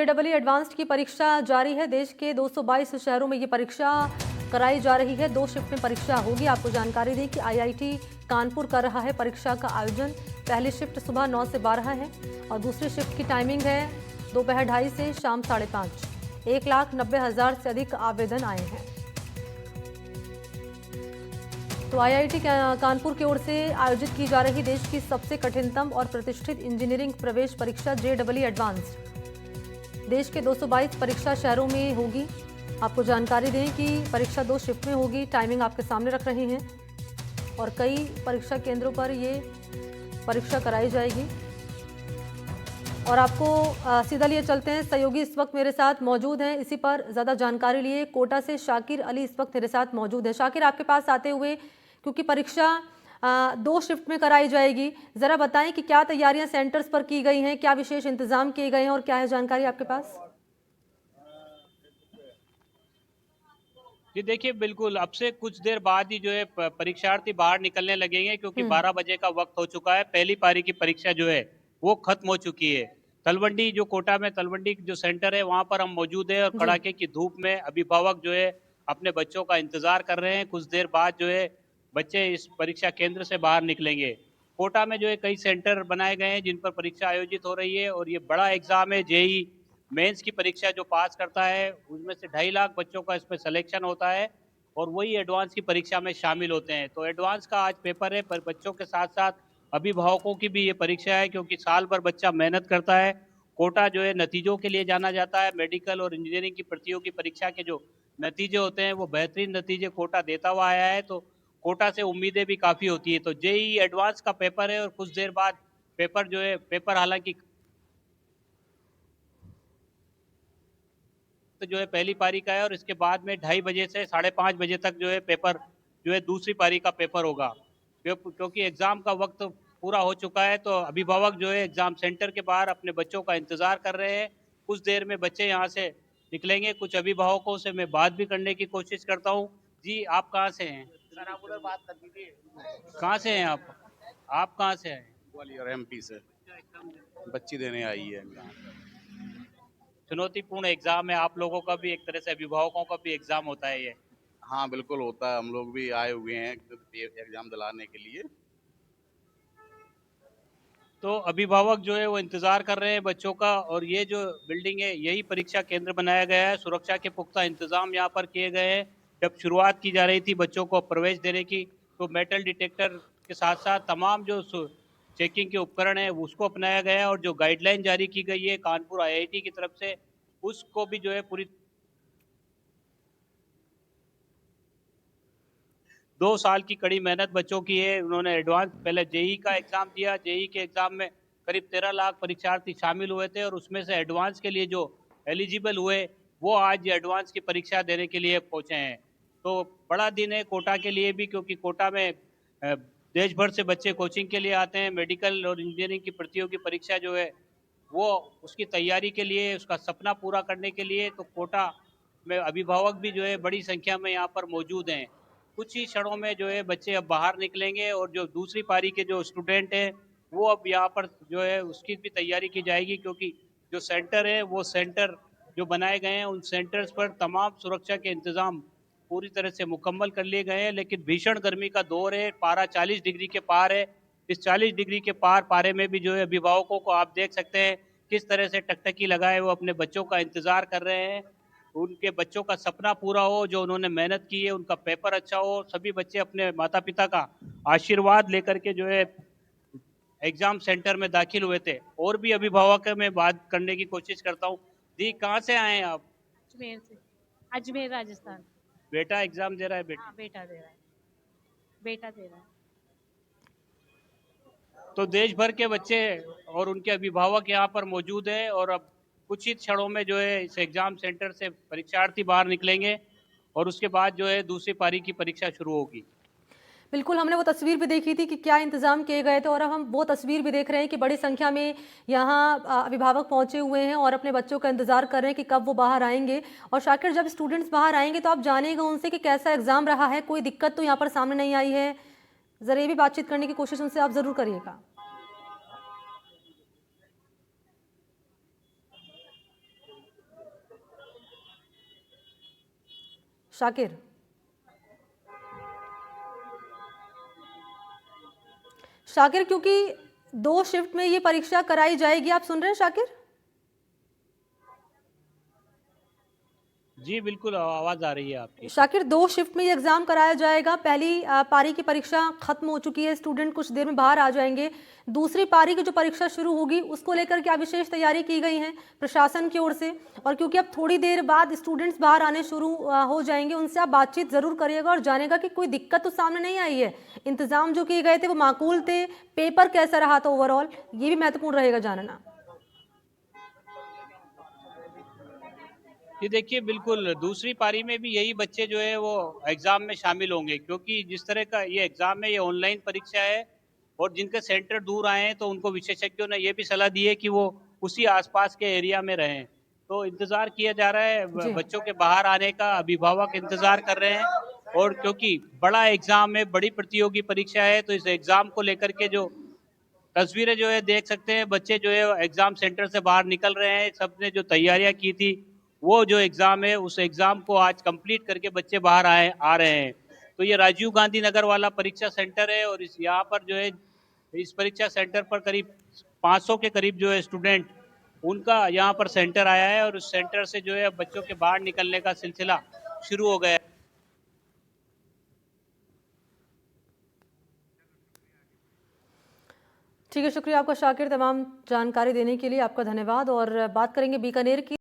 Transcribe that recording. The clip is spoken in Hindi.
जेईई एडवांस्ड की परीक्षा जारी है। देश के 222 शहरों में ये परीक्षा कराई जा रही है। 2 शिफ्ट में परीक्षा होगी। आपको जानकारी दें कि आईआईटी कानपुर कर रहा है परीक्षा का आयोजन। पहली शिफ्ट सुबह 9 से 12 है और दूसरी शिफ्ट की टाइमिंग है दोपहर 2:30 से शाम 5:30। 1,90,000 से अधिक आवेदन आए हैं। तो आईआईटी कानपुर की ओर से आयोजित की जा रही देश की सबसे कठिनतम और प्रतिष्ठित इंजीनियरिंग प्रवेश परीक्षा जेईई एडवांस्ड देश के 222 परीक्षा शहरों में होगी। आपको जानकारी दें कि परीक्षा 2 शिफ्ट में होगी। टाइमिंग आपके सामने रख रहे हैं और कई परीक्षा केंद्रों पर ये परीक्षा कराई जाएगी। और आपको सीधा लिए चलते हैं, सहयोगी इस वक्त मेरे साथ मौजूद हैं इसी पर ज़्यादा जानकारी लिए। कोटा से शाकिर अली इस वक्त मेरे साथ मौजूद है। शाकिर, आपके पास आते हुए, क्योंकि परीक्षा 2 शिफ्ट में कराई जाएगी, ज़रा बताएं कि क्या तैयारियां सेंटर्स पर की गई हैं, क्या विशेष इंतजाम किए गए हैं और क्या है जानकारी आपके पास? जी देखिए, बिल्कुल अब से कुछ देर बाद ही जो है परीक्षार्थी बाहर निकलने लगेंगे, क्योंकि 12 बजे का वक्त हो चुका है। पहली पारी की परीक्षा जो है वो खत्म हो चुकी है। तलवंडी, जो कोटा में तलवंडी जो सेंटर है, वहां पर हम मौजूद हैं और जी। कड़ाके की धूप में अभिभावक जो है अपने बच्चों का इंतजार कर रहे हैं। कुछ देर बाद जो है बच्चे इस परीक्षा केंद्र से बाहर निकलेंगे। कोटा में जो है कई सेंटर बनाए गए हैं जिन पर परीक्षा आयोजित हो रही है और ये बड़ा एग्जाम है। जेई मेंस की परीक्षा जो पास करता है उसमें से 2.5 लाख बच्चों का इसमें सिलेक्शन होता है और वही एडवांस की परीक्षा में शामिल होते हैं। तो एडवांस का आज पेपर है, पर बच्चों के साथ साथ अभिभावकों की भी ये परीक्षा है, क्योंकि साल भर बच्चा मेहनत करता है। कोटा जो है नतीजों के लिए जाना जाता है। मेडिकल और इंजीनियरिंग की प्रतियोगी परीक्षा के जो नतीजे होते हैं वो बेहतरीन नतीजे कोटा देता हुआ आया है। तो कोटा से उम्मीदें भी काफी होती है। तो जेई एडवांस का पेपर है और कुछ देर बाद पेपर जो है, पेपर हालांकि तो जो है पहली पारी का है और इसके बाद में 2:30 बजे से 5:30 बजे तक जो है पेपर जो है दूसरी पारी का पेपर होगा। क्योंकि एग्जाम का वक्त पूरा हो चुका है, तो अभिभावक जो है एग्जाम सेंटर के बाहर अपने बच्चों का इंतजार कर रहे हैं। कुछ देर में बच्चे यहाँ से निकलेंगे। कुछ अभिभावकों से मैं बात भी करने की कोशिश करता हूँ। जी, आप कहाँ से हैं? सर, आप उधर बात कर दीजिए। कहाँ से हैं आप कहाँ से हैं? ग्वालियर एमपी से बच्ची देने आई है एग्जाम। चुनौतीपूर्ण एग्जाम है। आप लोगों का भी एक तरह से अभिभावकों का भी एग्जाम होता है ये। हाँ बिल्कुल होता है, हम लोग भी आए हुए हैं एग्जाम दिलाने के लिए। तो अभिभावक जो है वो इंतजार कर रहे हैं बच्चों का। और ये जो बिल्डिंग है यही परीक्षा केंद्र बनाया गया है। सुरक्षा के पुख्ता इंतजाम यहाँ पर किए गए हैं। जब शुरुआत की जा रही थी बच्चों को प्रवेश देने की, तो मेटल डिटेक्टर के साथ साथ तमाम जो चेकिंग के उपकरण है उसको अपनाया गया है और जो गाइडलाइन जारी की गई है कानपुर आईआईटी की तरफ से उसको भी जो है पूरी 2 साल की कड़ी मेहनत बच्चों की है। उन्होंने एडवांस पहले जेई का एग्जाम दिया। जेई के एग्जाम में करीब 13 लाख परीक्षार्थी शामिल हुए थे और उसमें से एडवांस के लिए जो एलिजिबल हुए वो आज एडवांस की परीक्षा देने के लिए पहुंचे हैं। तो बड़ा दिन है कोटा के लिए भी, क्योंकि कोटा में देश भर से बच्चे कोचिंग के लिए आते हैं। मेडिकल और इंजीनियरिंग की प्रतियोगी परीक्षा जो है वो उसकी तैयारी के लिए, उसका सपना पूरा करने के लिए तो कोटा में अभिभावक भी जो है बड़ी संख्या में यहाँ पर मौजूद हैं। कुछ ही क्षणों में जो है बच्चे अब बाहर निकलेंगे और जो दूसरी पारी के जो स्टूडेंट हैं वो अब यहाँ पर जो है उसकी भी तैयारी की जाएगी, क्योंकि जो सेंटर है वो सेंटर जो बनाए गए हैं उन सेंटर्स पर तमाम सुरक्षा के इंतजाम पूरी तरह से मुकम्मल कर लिए गए हैं। लेकिन भीषण गर्मी का दौर है, पारा 40 डिग्री के पार है। इस 40 डिग्री के पार पारे में भी जो है अभिभावकों को आप देख सकते हैं किस तरह से टकटकी लगाए वो अपने बच्चों का इंतजार कर रहे हैं। उनके बच्चों का सपना पूरा हो, जो उन्होंने मेहनत की है उनका पेपर अच्छा हो। सभी बच्चे अपने माता पिता का आशीर्वाद लेकर के जो है एग्जाम सेंटर में दाखिल हुए थे। और भी अभिभावक में बात करने की कोशिश करता हूँ। जी, कहाँ से आए हैं आप? अजमेर से। अजमेर राजस्थान। बेटा एग्जाम दे रहा है? हाँ, बेटी? बेटा दे रहा है। बेटा दे रहा है। तो देश भर के बच्चे और उनके अभिभावक यहाँ पर मौजूद हैं और अब कुछ ही क्षणों में जो है इस एग्जाम सेंटर से परीक्षार्थी बाहर निकलेंगे और उसके बाद जो है दूसरी पारी की परीक्षा शुरू होगी। बिल्कुल, हमने वो तस्वीर भी देखी थी कि क्या इंतज़ाम किए गए थे और अब हम वो तस्वीर भी देख रहे हैं कि बड़ी संख्या में यहाँ अभिभावक पहुँचे हुए हैं और अपने बच्चों का इंतज़ार कर रहे हैं कि कब वो बाहर आएंगे। और शाकिर, जब स्टूडेंट्स बाहर आएंगे तो आप जानिएगा उनसे कि कैसा एग्ज़ाम रहा है, कोई दिक्कत तो यहाँ पर सामने नहीं आई है। ज़रा ये भी बातचीत करने की कोशिश उनसे आप ज़रूर करिएगा। शाकिर, शाकिर क्योंकि 2 शिफ्ट में ये परीक्षा कराई जाएगी, आप सुन रहे हैं शाकिर? जी बिल्कुल, आवाज़ आ रही है आपकी। शाकिर 2 शिफ्ट में ये एग्ज़ाम कराया जाएगा। पहली पारी की परीक्षा खत्म हो चुकी है, स्टूडेंट कुछ देर में बाहर आ जाएंगे। दूसरी पारी की जो परीक्षा शुरू होगी उसको लेकर क्या विशेष तैयारी की गई है प्रशासन की ओर से? और क्योंकि अब थोड़ी देर बाद स्टूडेंट्स बाहर आने शुरू हो जाएंगे, उनसे आप बातचीत ज़रूर करिएगा और जानेगा कि कोई दिक्कत तो सामने नहीं आई है, इंतज़ाम जो किए गए थे वो माकूल थे, पेपर कैसा रहा था ओवरऑल, ये भी महत्वपूर्ण रहेगा जानना। ये देखिए, बिल्कुल दूसरी पारी में भी यही बच्चे जो है वो एग्ज़ाम में शामिल होंगे, क्योंकि जिस तरह का ये एग्ज़ाम है, ये ऑनलाइन परीक्षा है और जिनके सेंटर दूर आए हैं तो उनको विशेषज्ञों ने ये भी सलाह दी है कि वो उसी आसपास के एरिया में रहें। तो इंतज़ार किया जा रहा है जी, बच्चों के बाहर आने का, अभिभावक इंतज़ार कर रहे हैं और क्योंकि बड़ा एग्ज़ाम है, बड़ी प्रतियोगी परीक्षा है, तो इस एग्ज़ाम को लेकर के जो तस्वीरें जो है देख सकते हैं, बच्चे जो है एग्ज़ाम सेंटर से बाहर निकल रहे हैं। सबने जो तैयारियां की थी, वो जो एग्ज़ाम है उस एग्ज़ाम को आज कंप्लीट करके बच्चे बाहर आ रहे हैं। तो ये राजीव गांधी नगर वाला परीक्षा सेंटर है और इस यहाँ पर जो है इस परीक्षा सेंटर पर करीब 500 के करीब जो है स्टूडेंट, उनका यहाँ पर सेंटर आया है और उस सेंटर से जो है बच्चों के बाहर निकलने का सिलसिला शुरू हो गया है। ठीक है, शुक्रिया आपका शाकिर, तमाम जानकारी देने के लिए आपका धन्यवाद। और बात करेंगे बीकानेर की।